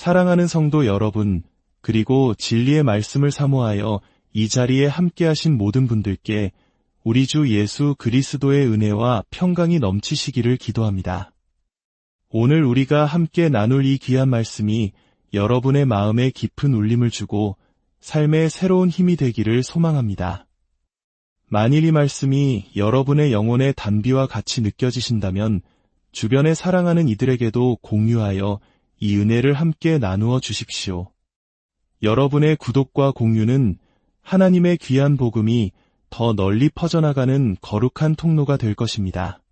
사랑하는 성도 여러분, 그리고 진리의 말씀을 사모하여 이 자리에 함께하신 모든 분들께 우리 주 예수 그리스도의 은혜와 평강이 넘치시기를 기도합니다. 오늘 우리가 함께 나눌 이 귀한 말씀이 여러분의 마음에 깊은 울림을 주고 삶의 새로운 힘이 되기를 소망합니다. 만일 이 말씀이 여러분의 영혼의 단비와 같이 느껴지신다면 주변에 사랑하는 이들에게도 공유하여 이 은혜를 함께 나누어 주십시오. 여러분의 구독과 공유는 하나님의 귀한 복음이 더 널리 퍼져나가는 거룩한 통로가 될 것입니다.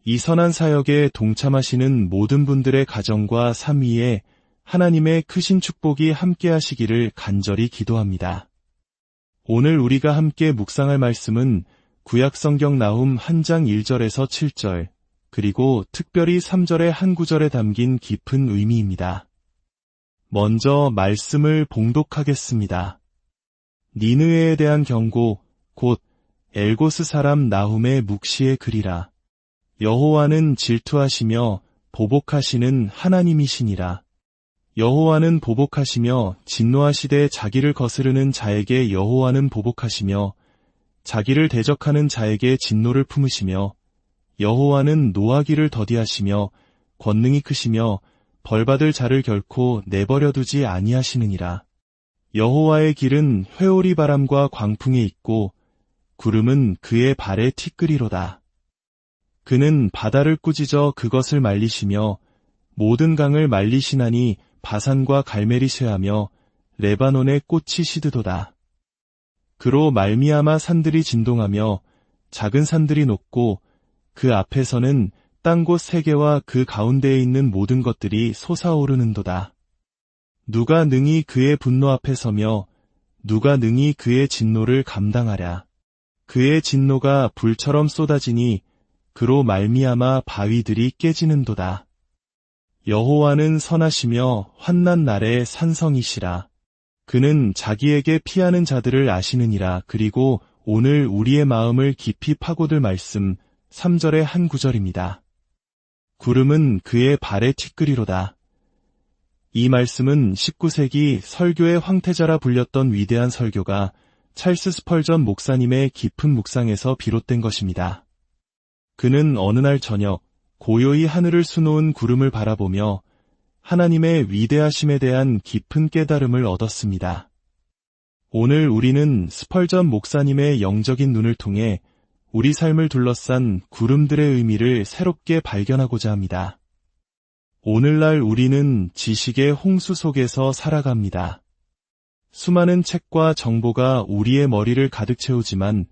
이 선한 사역에 동참하시는 모든 분들의 가정과 삶 위에 하나님의 크신 축복이 함께하시기를 간절히 기도합니다. 오늘 우리가 함께 묵상할 말씀은 구약성경 나훔 1장 1절에서 7절, 그리고 특별히 3절의 한 구절에 담긴 깊은 의미입니다. 먼저 말씀을 봉독하겠습니다. 니느웨에 대한 경고, 곧 엘고스 사람 나훔의 묵시의 글이라. 여호와는 질투하시며 보복하시는 하나님이시니라. 여호와는 보복하시며 진노하시되 자기를 거스르는 자에게 여호와는 보복하시며 자기를 대적하는 자에게 진노를 품으시며 여호와는 노하기를 더디하시며 권능이 크시며 벌받을 자를 결코 내버려 두지 아니하시느니라. 여호와의 길은 회오리 바람과 광풍에 있고 구름은 그의 발에 티끌이로다. 그는 바다를 꾸짖어 그것을 말리시며 모든 강을 말리시나니 바산과 갈멜이 쇠하며 레바논의 꽃이 시드도다. 그로 말미암아 산들이 진동하며 작은 산들이 녹고 그 앞에서는 땅곳 세계와 그 가운데에 있는 모든 것들이 솟아오르는도다. 누가 능히 그의 분노 앞에 서며 누가 능히 그의 진노를 감당하랴. 그의 진노가 불처럼 쏟아지니 그로 말미암아 바위들이 깨지는도다. 여호와는 선하시며 환난 날의 산성이시라. 그는 자기에게 피하는 자들을 아시느니라. 그리고 오늘 우리의 마음을 깊이 파고들 말씀 3절의 한 구절입니다. 구름은 그의 발에 티끌이로다. 이 말씀은 19세기 설교의 황태자라 불렸던 위대한 설교가 찰스 스펄전 목사님의 깊은 묵상에서 비롯된 것입니다. 그는 어느 날 저녁 고요히 하늘을 수놓은 구름을 바라보며 하나님의 위대하심에 대한 깊은 깨달음을 얻었습니다. 오늘 우리는 스펄전 목사님의 영적인 눈을 통해 우리 삶을 둘러싼 구름들의 의미를 새롭게 발견하고자 합니다. 오늘날 우리는 지식의 홍수 속에서 살아갑니다. 수많은 책과 정보가 우리의 머리를 가득 채우지만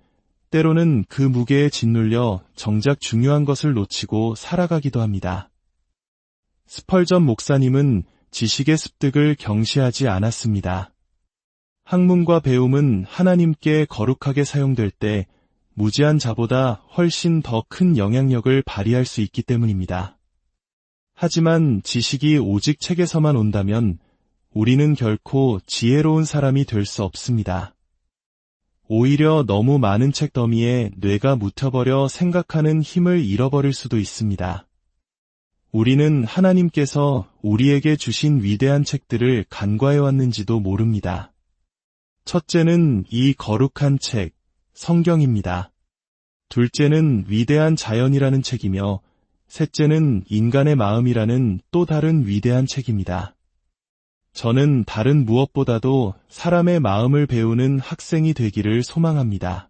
때로는 그 무게에 짓눌려 정작 중요한 것을 놓치고 살아가기도 합니다. 스펄전 목사님은 지식의 습득을 경시하지 않았습니다. 학문과 배움은 하나님께 거룩하게 사용될 때 무지한 자보다 훨씬 더 큰 영향력을 발휘할 수 있기 때문입니다. 하지만 지식이 오직 책에서만 온다면 우리는 결코 지혜로운 사람이 될 수 없습니다. 오히려 너무 많은 책 더미에 뇌가 묻혀버려 생각하는 힘을 잃어버릴 수도 있습니다. 우리는 하나님께서 우리에게 주신 위대한 책들을 간과해왔는지도 모릅니다. 첫째는 이 거룩한 책, 성경입니다. 둘째는 위대한 자연이라는 책이며 셋째는 인간의 마음이라는 또 다른 위대한 책입니다. 저는 다른 무엇보다도 사람의 마음을 배우는 학생이 되기를 소망합니다.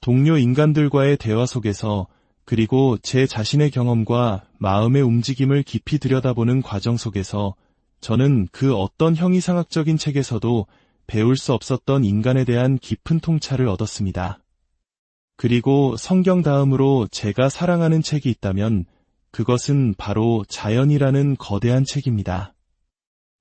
동료 인간들과의 대화 속에서 그리고 제 자신의 경험과 마음의 움직임을 깊이 들여다보는 과정 속에서 저는 그 어떤 형이상학적인 책에서도 배울 수 없었던 인간에 대한 깊은 통찰을 얻었습니다. 그리고 성경 다음으로 제가 사랑하는 책이 있다면 그것은 바로 자연이라는 거대한 책입니다.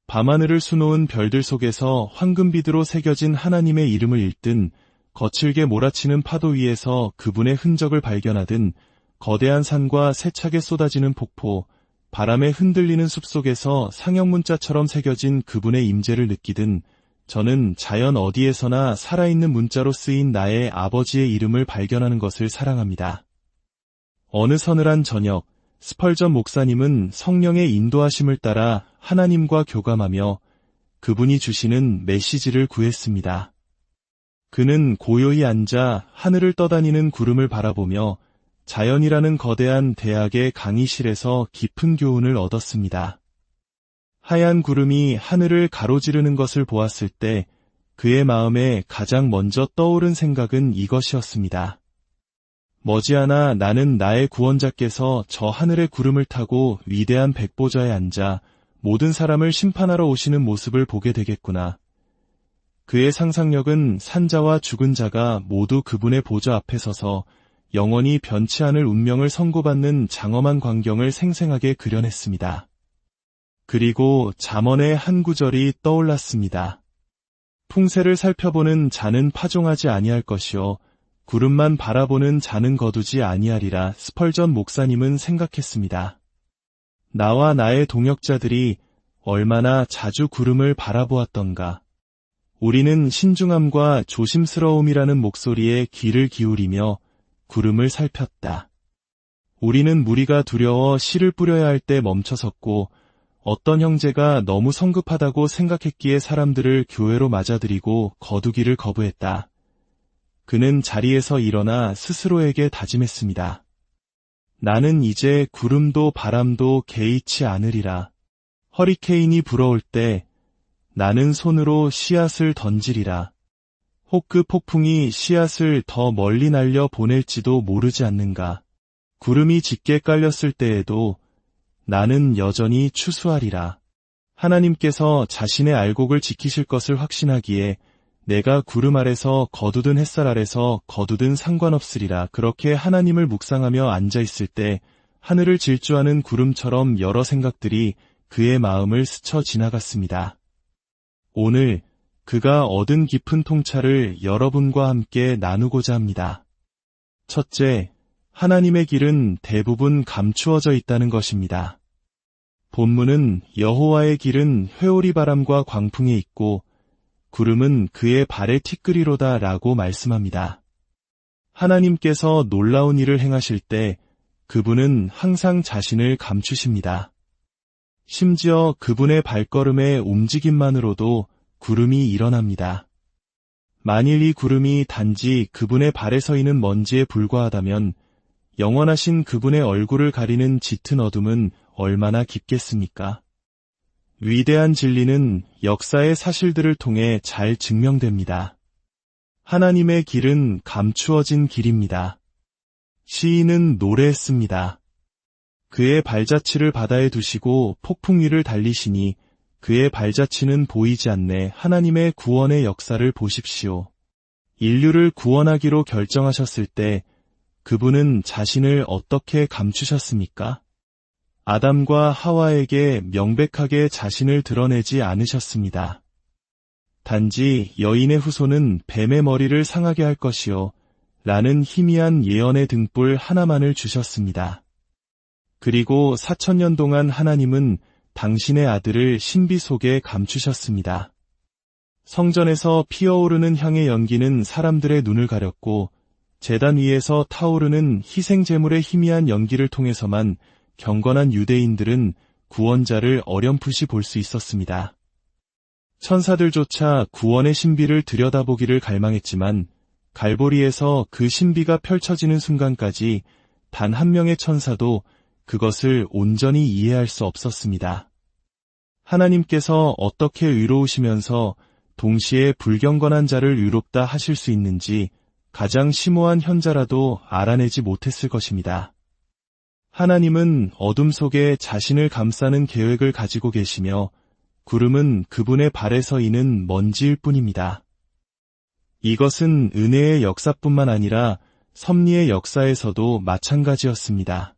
밤하늘을 수놓은 별들 속에서 황금비드로 새겨진 하나님의 이름을 읽든 거칠게 몰아치는 파도 위에서 그분의 흔적을 발견하든 거대한 산과 세차게 쏟아지는 폭포, 바람에 흔들리는 숲속에서 상형문자처럼 새겨진 그분의 임재를 느끼든 저는 자연 어디에서나 살아있는 문자로 쓰인 나의 아버지의 이름을 발견하는 것을 사랑합니다. 어느 서늘한 저녁, 스펄전 목사님은 성령의 인도하심을 따라 하나님과 교감하며 그분이 주시는 메시지를 구했습니다. 그는 고요히 앉아 하늘을 떠다니는 구름을 바라보며 자연이라는 거대한 대학의 강의실에서 깊은 교훈을 얻었습니다. 하얀 구름이 하늘을 가로지르는 것을 보았을 때 그의 마음에 가장 먼저 떠오른 생각은 이것이었습니다. 머지않아 나는 나의 구원자께서 저 하늘의 구름을 타고 위대한 백보좌에 앉아 모든 사람을 심판하러 오시는 모습을 보게 되겠구나. 그의 상상력은 산자와 죽은 자가 모두 그분의 보좌 앞에 서서 영원히 변치 않을 운명을 선고받는 장엄한 광경을 생생하게 그려냈습니다. 그리고 잠언의 한 구절이 떠올랐습니다. 풍세를 살펴보는 자는 파종하지 아니할 것이요 구름만 바라보는 자는 거두지 아니하리라. 스펄전 목사님은 생각했습니다. 나와 나의 동역자들이 얼마나 자주 구름을 바라보았던가. 우리는 신중함과 조심스러움이라는 목소리에 귀를 기울이며 구름을 살폈다. 우리는 무리가 두려워 씨를 뿌려야 할 때 멈춰섰고 어떤 형제가 너무 성급하다고 생각했기에 사람들을 교회로 맞아들이고 거두기를 거부했다. 그는 자리에서 일어나 스스로에게 다짐했습니다. 나는 이제 구름도 바람도 개의치 않으리라. 허리케인이 불어올 때 나는 손으로 씨앗을 던지리라. 혹 그 폭풍이 씨앗을 더 멀리 날려 보낼지도 모르지 않는가. 구름이 짙게 깔렸을 때에도 나는 여전히 추수하리라. 하나님께서 자신의 알곡을 지키실 것을 확신하기에 내가 구름 아래서 거두든 햇살 아래서 거두든 상관없으리라. 그렇게 하나님을 묵상하며 앉아있을 때 하늘을 질주하는 구름처럼 여러 생각들이 그의 마음을 스쳐 지나갔습니다. 오늘 그가 얻은 깊은 통찰을 여러분과 함께 나누고자 합니다. 첫째, 하나님의 길은 대부분 감추어져 있다는 것입니다. 본문은 여호와의 길은 회오리 바람과 광풍에 있고 구름은 그의 발의 티끌이로다 라고 말씀합니다. 하나님께서 놀라운 일을 행하실 때 그분은 항상 자신을 감추십니다. 심지어 그분의 발걸음의 움직임만으로도 구름이 일어납니다. 만일 이 구름이 단지 그분의 발에 서 있는 먼지에 불과하다면 영원하신 그분의 얼굴을 가리는 짙은 어둠은 얼마나 깊겠습니까? 위대한 진리는 역사의 사실들을 통해 잘 증명됩니다. 하나님의 길은 감추어진 길입니다. 시인은 노래했습니다. 그의 발자취를 바다에 두시고 폭풍 위를 달리시니 그의 발자취는 보이지 않네. 하나님의 구원의 역사를 보십시오. 인류를 구원하기로 결정하셨을 때 그분은 자신을 어떻게 감추셨습니까? 아담과 하와에게 명백하게 자신을 드러내지 않으셨습니다. 단지 여인의 후손은 뱀의 머리를 상하게 할 것이요 라는 희미한 예언의 등불 하나만을 주셨습니다. 그리고 4000년 동안 하나님은 당신의 아들을 신비 속에 감추셨습니다. 성전에서 피어오르는 향의 연기는 사람들의 눈을 가렸고 제단 위에서 타오르는 희생 제물의 희미한 연기를 통해서만 경건한 유대인들은 구원자를 어렴풋이 볼 수 있었습니다. 천사들조차 구원의 신비를 들여다보기를 갈망했지만 갈보리에서 그 신비가 펼쳐지는 순간까지 단 한 명의 천사도 그것을 온전히 이해할 수 없었습니다. 하나님께서 어떻게 의로우시면서 동시에 불경건한 자를 의롭다 하실 수 있는지 가장 심오한 현자라도 알아내지 못했을 것입니다. 하나님은 어둠 속에 자신을 감싸는 계획을 가지고 계시며 구름은 그분의 발에 서 있는 먼지일 뿐입니다. 이것은 은혜의 역사뿐만 아니라 섭리의 역사에서도 마찬가지였습니다.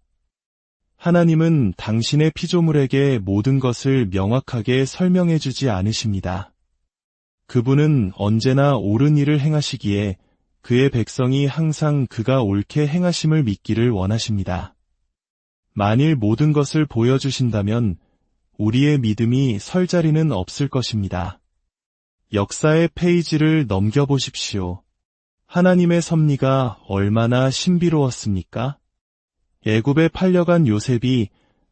하나님은 당신의 피조물에게 모든 것을 명확하게 설명해주지 않으십니다. 그분은 언제나 옳은 일을 행하시기에 그의 백성이 항상 그가 옳게 행하심을 믿기를 원하십니다. 만일 모든 것을 보여주신다면 우리의 믿음이 설 자리는 없을 것입니다. 역사의 페이지를 넘겨보십시오. 하나님의 섭리가 얼마나 신비로웠습니까? 애굽에 팔려간 요셉이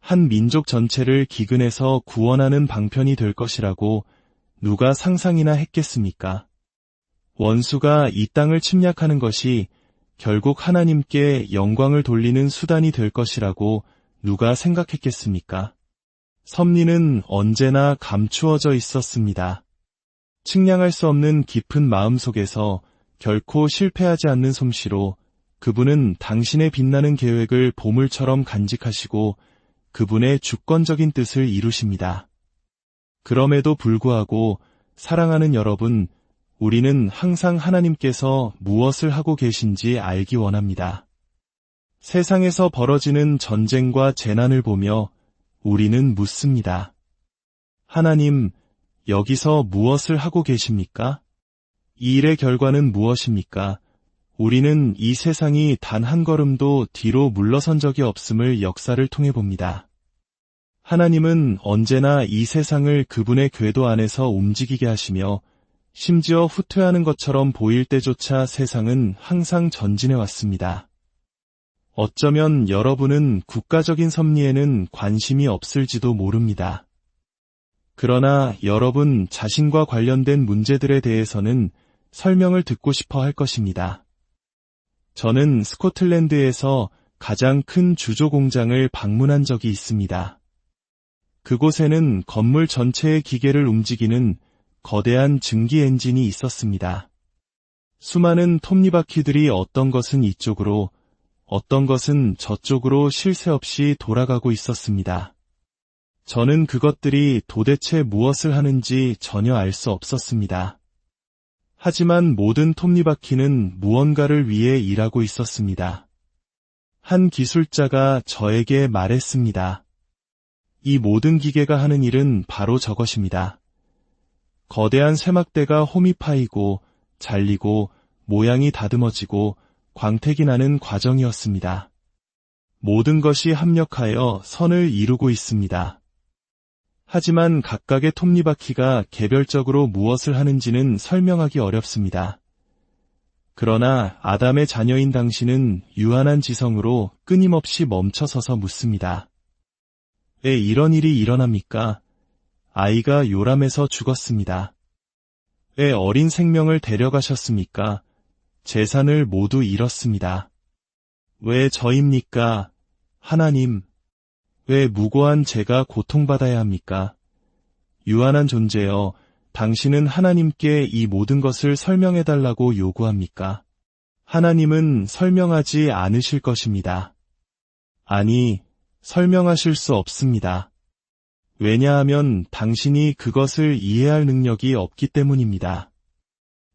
한 민족 전체를 기근에서 구원하는 방편이 될 것이라고 누가 상상이나 했겠습니까? 원수가 이 땅을 침략하는 것이 결국 하나님께 영광을 돌리는 수단이 될 것이라고 누가 생각했겠습니까? 섭리는 언제나 감추어져 있었습니다. 측량할 수 없는 깊은 마음 속에서 결코 실패하지 않는 솜씨로 그분은 당신의 빛나는 계획을 보물처럼 간직하시고 그분의 주권적인 뜻을 이루십니다. 그럼에도 불구하고 사랑하는 여러분, 우리는 항상 하나님께서 무엇을 하고 계신지 알기 원합니다. 세상에서 벌어지는 전쟁과 재난을 보며 우리는 묻습니다. 하나님, 여기서 무엇을 하고 계십니까? 이 일의 결과는 무엇입니까? 우리는 이 세상이 단 한 걸음도 뒤로 물러선 적이 없음을 역사를 통해 봅니다. 하나님은 언제나 이 세상을 그분의 궤도 안에서 움직이게 하시며 심지어 후퇴하는 것처럼 보일 때조차 세상은 항상 전진해 왔습니다. 어쩌면 여러분은 국가적인 섭리에는 관심이 없을지도 모릅니다. 그러나 여러분 자신과 관련된 문제들에 대해서는 설명을 듣고 싶어 할 것입니다. 저는 스코틀랜드에서 가장 큰 주조 공장을 방문한 적이 있습니다. 그곳에는 건물 전체의 기계를 움직이는 거대한 증기 엔진이 있었습니다. 수많은 톱니바퀴들이 어떤 것은 이쪽으로, 어떤 것은 저쪽으로 쉴 새 없이 돌아가고 있었습니다. 저는 그것들이 도대체 무엇을 하는지 전혀 알 수 없었습니다. 하지만 모든 톱니바퀴는 무언가를 위해 일하고 있었습니다. 한 기술자가 저에게 말했습니다. 이 모든 기계가 하는 일은 바로 저것입니다. 거대한 쇠막대가 홈이 파이고 잘리고 모양이 다듬어지고 광택이 나는 과정이었습니다. 모든 것이 합력하여 선을 이루고 있습니다. 하지만 각각의 톱니바퀴가 개별적으로 무엇을 하는지는 설명하기 어렵습니다. 그러나 아담의 자녀인 당신은 유한한 지성으로 끊임없이 멈춰서서 묻습니다. 왜 이런 일이 일어납니까? 아이가 요람해서 죽었습니다. 왜 어린 생명을 데려가셨습니까? 재산을 모두 잃었습니다. 왜 저입니까? 하나님, 왜 무고한 제가 고통받아야 합니까? 유한한 존재여, 당신은 하나님께 이 모든 것을 설명해달라고 요구합니까? 하나님은 설명하지 않으실 것입니다. 아니, 설명하실 수 없습니다. 왜냐하면 당신이 그것을 이해할 능력이 없기 때문입니다.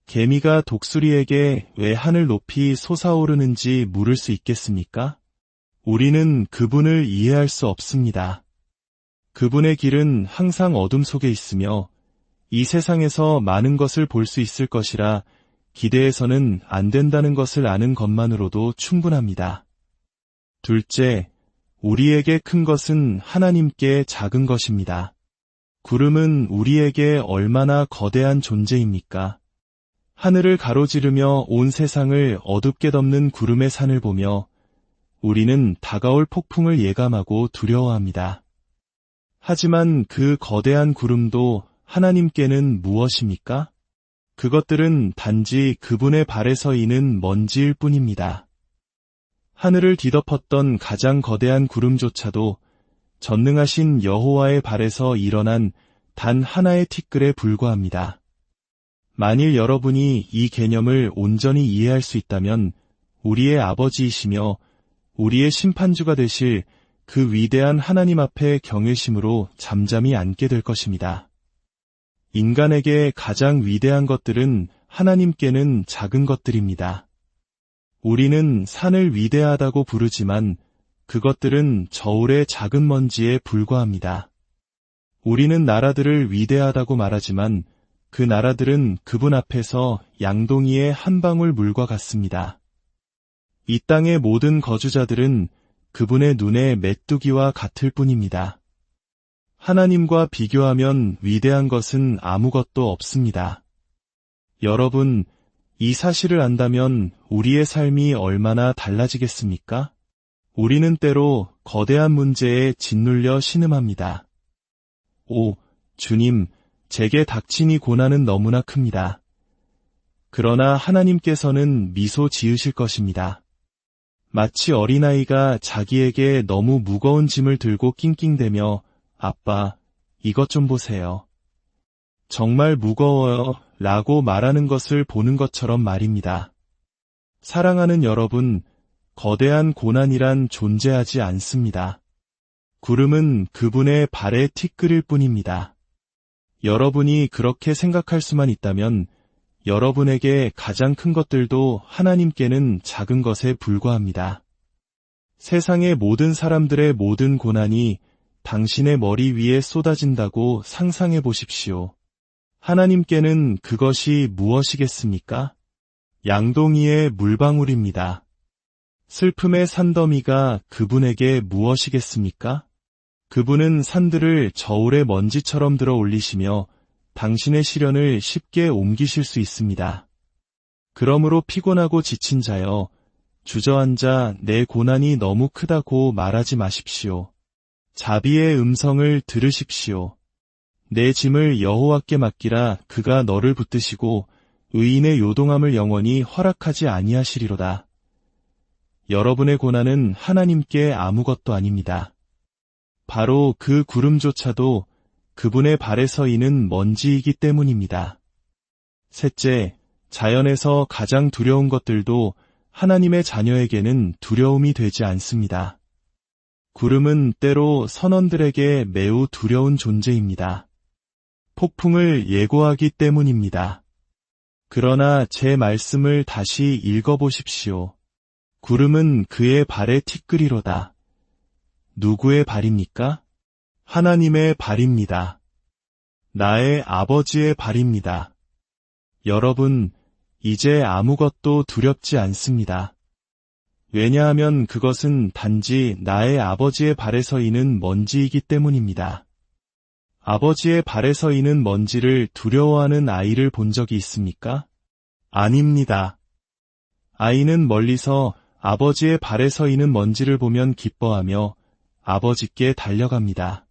개미가 독수리에게 왜 하늘 높이 솟아오르는지 물을 수 있겠습니까? 우리는 그분을 이해할 수 없습니다. 그분의 길은 항상 어둠 속에 있으며 이 세상에서 많은 것을 볼 수 있을 것이라 기대해서는 안 된다는 것을 아는 것만으로도 충분합니다. 둘째, 우리에게 큰 것은 하나님께 작은 것입니다. 구름은 우리에게 얼마나 거대한 존재입니까? 하늘을 가로지르며 온 세상을 어둡게 덮는 구름의 산을 보며 우리는 다가올 폭풍을 예감하고 두려워합니다. 하지만 그 거대한 구름도 하나님께는 무엇입니까? 그것들은 단지 그분의 발에 서이는 먼지일 뿐입니다. 하늘을 뒤덮었던 가장 거대한 구름조차도 전능하신 여호와의 발에서 일어난 단 하나의 티끌에 불과합니다. 만일 여러분이 이 개념을 온전히 이해할 수 있다면 우리의 아버지이시며 우리의 심판주가 되실 그 위대한 하나님 앞에 경외심으로 잠잠히 앉게 될 것입니다. 인간에게 가장 위대한 것들은 하나님께는 작은 것들입니다. 우리는 산을 위대하다고 부르지만 그것들은 저울의 작은 먼지에 불과합니다. 우리는 나라들을 위대하다고 말하지만 그 나라들은 그분 앞에서 양동이의 한 방울 물과 같습니다. 이 땅의 모든 거주자들은 그분의 눈에 메뚜기와 같을 뿐입니다. 하나님과 비교하면 위대한 것은 아무것도 없습니다. 여러분, 이 사실을 안다면 우리의 삶이 얼마나 달라지겠습니까? 우리는 때로 거대한 문제에 짓눌려 신음합니다. 오, 주님, 제게 닥친 이 고난은 너무나 큽니다. 그러나 하나님께서는 미소 지으실 것입니다. 마치 어린아이가 자기에게 너무 무거운 짐을 들고 낑낑대며 아빠, 이것 좀 보세요. 정말 무거워요 라고 말하는 것을 보는 것처럼 말입니다. 사랑하는 여러분, 거대한 고난이란 존재하지 않습니다. 구름은 그분의 발의 티끌일 뿐입니다. 여러분이 그렇게 생각할 수만 있다면 여러분에게 가장 큰 것들도 하나님께는 작은 것에 불과합니다. 세상의 모든 사람들의 모든 고난이 당신의 머리 위에 쏟아진다고 상상해 보십시오. 하나님께는 그것이 무엇이겠습니까? 양동이의 물방울입니다. 슬픔의 산더미가 그분에게 무엇이겠습니까? 그분은 산들을 저울의 먼지처럼 들어 올리시며 당신의 시련을 쉽게 옮기실 수 있습니다. 그러므로 피곤하고 지친 자여, 주저앉아 내 고난이 너무 크다고 말하지 마십시오. 자비의 음성을 들으십시오. 내 짐을 여호와께 맡기라. 그가 너를 붙드시고 의인의 요동함을 영원히 허락하지 아니하시리로다. 여러분의 고난은 하나님께 아무것도 아닙니다. 바로 그 구름조차도 그분의 발에 서이는 먼지이기 때문입니다. 셋째, 자연에서 가장 두려운 것들도 하나님의 자녀에게는 두려움이 되지 않습니다. 구름은 때로 선원들에게 매우 두려운 존재입니다. 폭풍을 예고하기 때문입니다. 그러나 제 말씀을 다시 읽어보십시오. 구름은 그의 발의 티끌이로다. 누구의 발입니까? 하나님의 발입니다. 나의 아버지의 발입니다. 여러분, 이제 아무것도 두렵지 않습니다. 왜냐하면 그것은 단지 나의 아버지의 발에 서이는 먼지이기 때문입니다. 아버지의 발에 서이는 먼지를 두려워하는 아이를 본 적이 있습니까? 아닙니다. 아이는 멀리서 아버지의 발에 서이는 먼지를 보면 기뻐하며 아버지께 달려갑니다.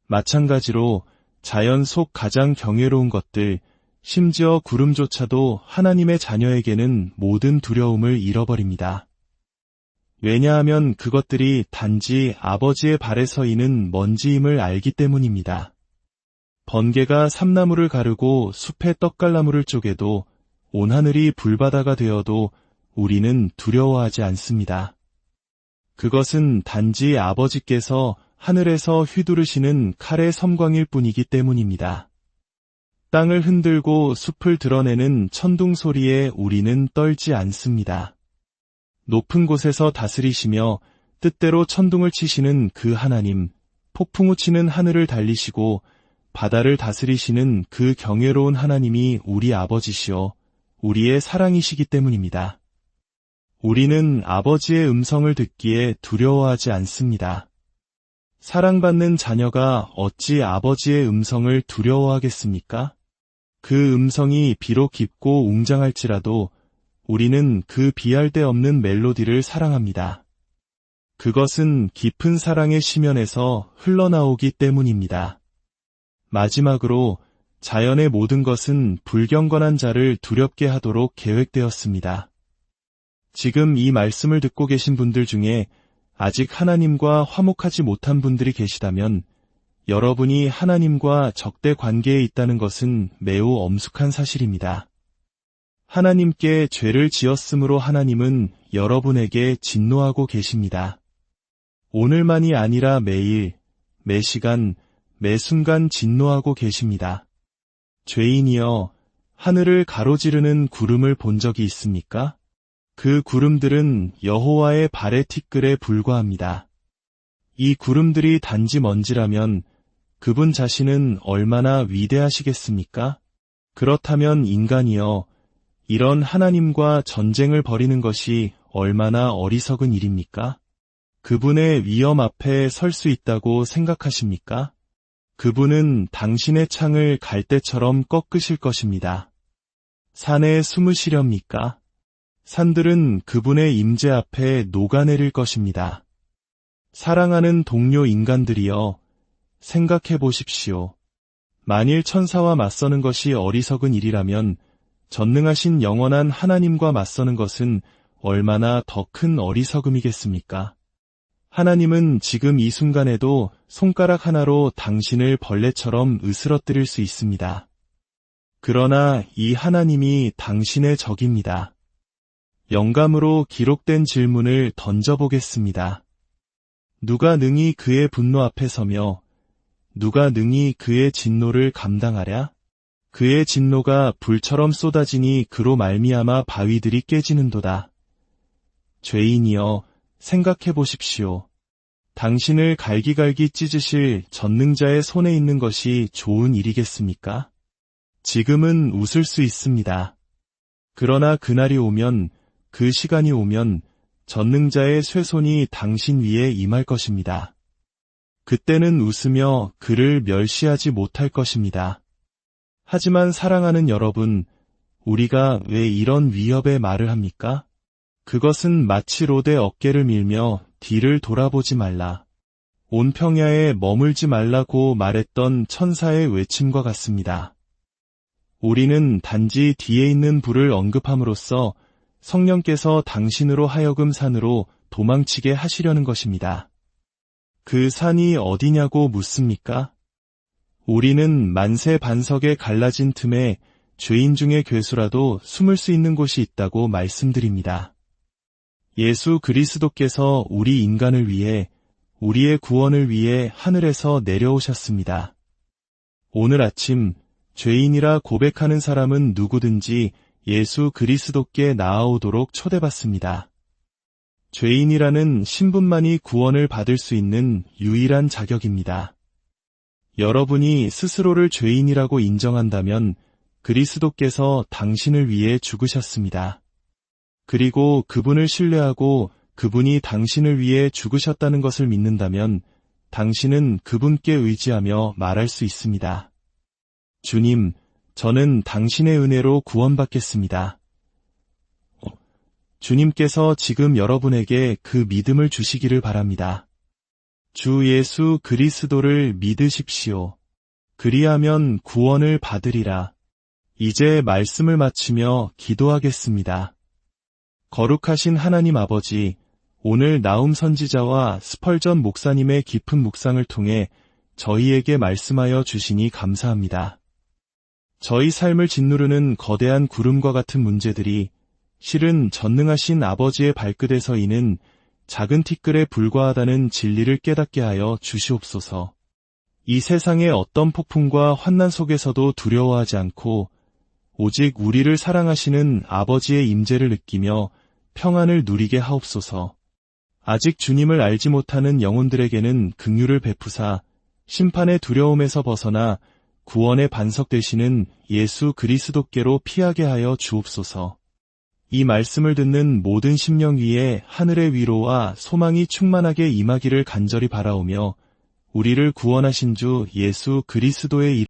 마찬가지로 자연 속 가장 경외로운 것들, 심지어 구름조차도 하나님의 자녀에게는 모든 두려움을 잃어버립니다. 왜냐하면 그것들이 단지 아버지의 발에 서이는 먼지임을 알기 때문입니다. 번개가 삼나무를 가르고 숲의 떡갈나무를 쪼개도 온 하늘이 불바다가 되어도 우리는 두려워하지 않습니다. 그것은 단지 아버지께서 하늘에서 휘두르시는 칼의 섬광일 뿐이기 때문입니다. 땅을 흔들고 숲을 드러내는 천둥 소리에 우리는 떨지 않습니다. 높은 곳에서 다스리시며 뜻대로 천둥을 치시는 그 하나님, 폭풍우 치는 하늘을 달리시고 바다를 다스리시는 그 경외로운 하나님이 우리 아버지시오, 우리의 사랑이시기 때문입니다. 우리는 아버지의 음성을 듣기에 두려워하지 않습니다. 사랑받는 자녀가 어찌 아버지의 음성을 두려워하겠습니까? 그 음성이 비록 깊고 웅장할지라도 우리는 그 비할 데 없는 멜로디를 사랑합니다. 그것은 깊은 사랑의 심연에서 흘러나오기 때문입니다. 마지막으로 자연의 모든 것은 불경건한 자를 두렵게 하도록 계획되었습니다. 지금 이 말씀을 듣고 계신 분들 중에 아직 하나님과 화목하지 못한 분들이 계시다면 여러분이 하나님과 적대 관계에 있다는 것은 매우 엄숙한 사실입니다. 하나님께 죄를 지었으므로 하나님은 여러분에게 진노하고 계십니다. 오늘만이 아니라 매일, 매 시간, 매 순간 진노하고 계십니다. 죄인이여, 하늘을 가로지르는 구름을 본 적이 있습니까? 그 구름들은 여호와의 발의 티끌에 불과합니다. 이 구름들이 단지 먼지라면 그분 자신은 얼마나 위대하시겠습니까? 그렇다면 인간이여, 이런 하나님과 전쟁을 벌이는 것이 얼마나 어리석은 일입니까? 그분의 위엄 앞에 설 수 있다고 생각하십니까? 그분은 당신의 창을 갈대처럼 꺾으실 것입니다. 산에 숨으시렵니까? 산들은 그분의 임재 앞에 녹아내릴 것입니다. 사랑하는 동료 인간들이여, 생각해 보십시오. 만일 천사와 맞서는 것이 어리석은 일이라면 전능하신 영원한 하나님과 맞서는 것은 얼마나 더 큰 어리석음이겠습니까? 하나님은 지금 이 순간에도 손가락 하나로 당신을 벌레처럼 으스러뜨릴 수 있습니다. 그러나 이 하나님이 당신의 적입니다. 영감으로 기록된 질문을 던져보겠습니다. 누가 능히 그의 분노 앞에 서며 누가 능히 그의 진노를 감당하랴? 그의 진노가 불처럼 쏟아지니 그로 말미암아 바위들이 깨지는도다. 죄인이여, 생각해 보십시오. 당신을 갈기갈기 찢으실 전능자의 손에 있는 것이 좋은 일이겠습니까? 지금은 웃을 수 있습니다. 그러나 그날이 오면, 그 시간이 오면 전능자의 쇠손이 당신 위에 임할 것입니다. 그때는 웃으며 그를 멸시하지 못할 것입니다. 하지만 사랑하는 여러분, 우리가 왜 이런 위협의 말을 합니까? 그것은 마치 롯의 어깨를 밀며 뒤를 돌아보지 말라. 온 평야에 머물지 말라고 말했던 천사의 외침과 같습니다. 우리는 단지 뒤에 있는 불을 언급함으로써 성령께서 당신으로 하여금 산으로 도망치게 하시려는 것입니다. 그 산이 어디냐고 묻습니까? 우리는 만세 반석에 갈라진 틈에 죄인 중의 괴수라도 숨을 수 있는 곳이 있다고 말씀드립니다. 예수 그리스도께서 우리 인간을 위해, 우리의 구원을 위해 하늘에서 내려오셨습니다. 오늘 아침 죄인이라 고백하는 사람은 누구든지 예수 그리스도께 나아오도록 초대받습니다. 죄인이라는 신분만이 구원을 받을 수 있는 유일한 자격입니다. 여러분이 스스로를 죄인이라고 인정한다면 그리스도께서 당신을 위해 죽으셨습니다. 그리고 그분을 신뢰하고 그분이 당신을 위해 죽으셨다는 것을 믿는다면 당신은 그분께 의지하며 말할 수 있습니다. 주님, 저는 당신의 은혜로 구원받겠습니다. 주님께서 지금 여러분에게 그 믿음을 주시기를 바랍니다. 주 예수 그리스도를 믿으십시오. 그리하면 구원을 받으리라. 이제 말씀을 마치며 기도하겠습니다. 거룩하신 하나님 아버지, 오늘 나움 선지자와 스펄전 목사님의 깊은 묵상을 통해 저희에게 말씀하여 주시니 감사합니다. 저희 삶을 짓누르는 거대한 구름과 같은 문제들이 실은 전능하신 아버지의 발끝에 서 있는 작은 티끌에 불과하다는 진리를 깨닫게 하여 주시옵소서. 이 세상의 어떤 폭풍과 환난 속에서도 두려워하지 않고 오직 우리를 사랑하시는 아버지의 임재를 느끼며 평안을 누리게 하옵소서. 아직 주님을 알지 못하는 영혼들에게는 긍휼을 베푸사 심판의 두려움에서 벗어나 구원의 반석 되시는 예수 그리스도께로 피하게 하여 주옵소서. 이 말씀을 듣는 모든 심령 위에 하늘의 위로와 소망이 충만하게 임하기를 간절히 바라오며 우리를 구원하신 주 예수 그리스도의